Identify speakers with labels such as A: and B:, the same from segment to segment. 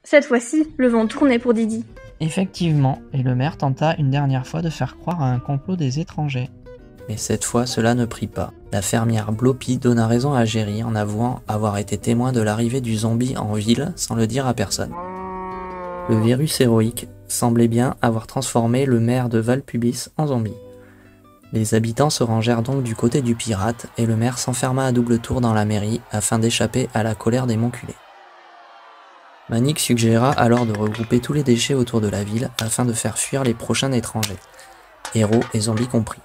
A: Cette fois-ci, le vent tournait pour Didi.
B: Effectivement, et le maire tenta une dernière fois de faire croire à un complot des étrangers. Mais cette fois, cela ne prit pas. La fermière Bloppy donna raison à Jerry en avouant avoir été témoin de l'arrivée du zombie en ville sans le dire à personne. Le virus héroïque semblait bien avoir transformé le maire de Valpubis en zombie. Les habitants se rangèrent donc du côté du pirate et le maire s'enferma à double tour dans la mairie afin d'échapper à la colère des Monculés. Manic suggéra alors de regrouper tous les déchets autour de la ville afin de faire fuir les prochains étrangers, héros et zombies compris.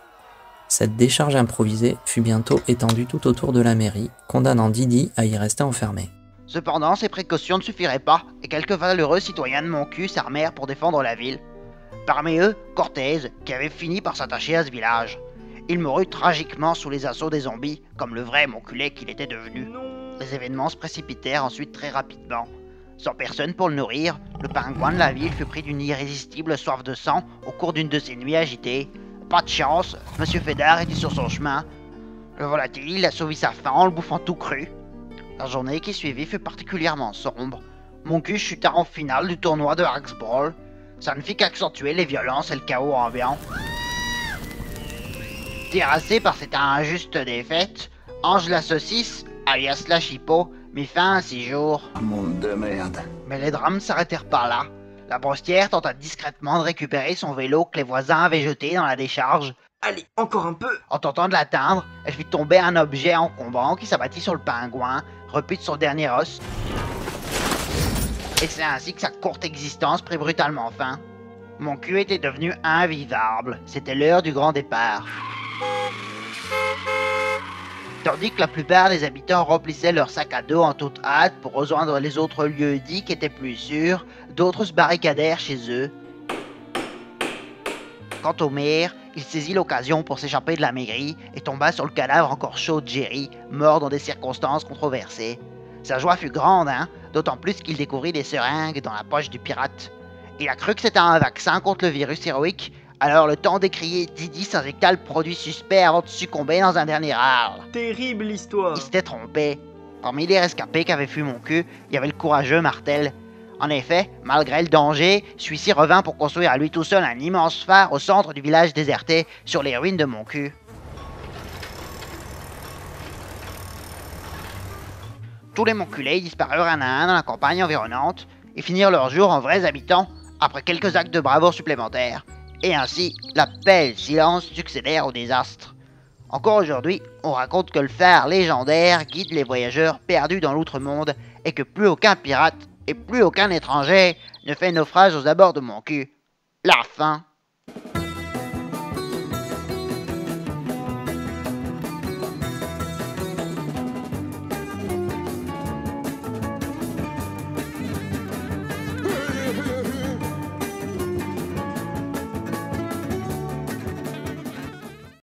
B: Cette décharge improvisée fut bientôt étendue tout autour de la mairie, condamnant Didi à y rester enfermé.
C: Cependant, ces précautions ne suffiraient pas, et quelques valeureux citoyens de Moncu s'armèrent pour défendre la ville. Parmi eux, Cortez, qui avait fini par s'attacher à ce village. Il mourut tragiquement sous les assauts des zombies, comme le vrai Monculé qu'il était devenu. Les événements se précipitèrent ensuite très rapidement. Sans personne pour le nourrir, le pingouin de la ville fut pris d'une irrésistible soif de sang au cours d'une de ces nuits agitées. Pas de chance, Monsieur Fédard était sur son chemin. Le volatile assouvit sa faim en le bouffant tout cru. La journée qui suivit fut particulièrement sombre. Moncu chuta en finale du tournoi de Axe Brawl. Ça ne fit qu'accentuer les violences et le chaos ambiant. Terrassé par cette injuste défaite, Ange la saucisse, alias la chipot, mit fin à 6 jours.
D: Monde de merde.
C: Mais les drames s'arrêtèrent pas là. La brostière tenta discrètement de récupérer son vélo que les voisins avaient jeté dans la décharge.
D: Allez, encore un peu.
C: En tentant de l'atteindre, elle fit tomber un objet encombrant qui s'abattit sur le pingouin, repu de son dernier os. Et c'est ainsi que sa courte existence prit brutalement fin. Mon cul était devenu invivable. C'était l'heure du grand départ. Tandis que la plupart des habitants remplissaient leurs sacs à dos en toute hâte pour rejoindre les autres lieux dits qui étaient plus sûrs, d'autres se barricadèrent chez eux. Quant au maire, il saisit l'occasion pour s'échapper de la mairie et tomba sur le cadavre encore chaud de Jerry, mort dans des circonstances controversées. Sa joie fut grande, d'autant plus qu'il découvrit des seringues dans la poche du pirate. Il a cru que c'était un vaccin contre le virus héroïque, alors le temps d'écrier Didi s'injecta le produit suspect avant de succomber dans un dernier râle.
E: Terrible histoire.
C: Il s'était trompé. Parmi les rescapés qu'avait fui mon cul, il y avait le courageux Martel. En effet, malgré le danger, celui-ci revint pour construire à lui tout seul un immense phare au centre du village déserté, sur les ruines de mon cul. Tous les Monculés disparurent un à un dans la campagne environnante et finirent leur jour en vrais habitants après quelques actes de bravoure supplémentaires. Et ainsi, la paix et le silence succédèrent au désastre. Encore aujourd'hui, on raconte que le phare légendaire guide les voyageurs perdus dans l'outre-monde et que plus aucun pirate et plus aucun étranger ne fait naufrage aux abords de mon cul. La fin.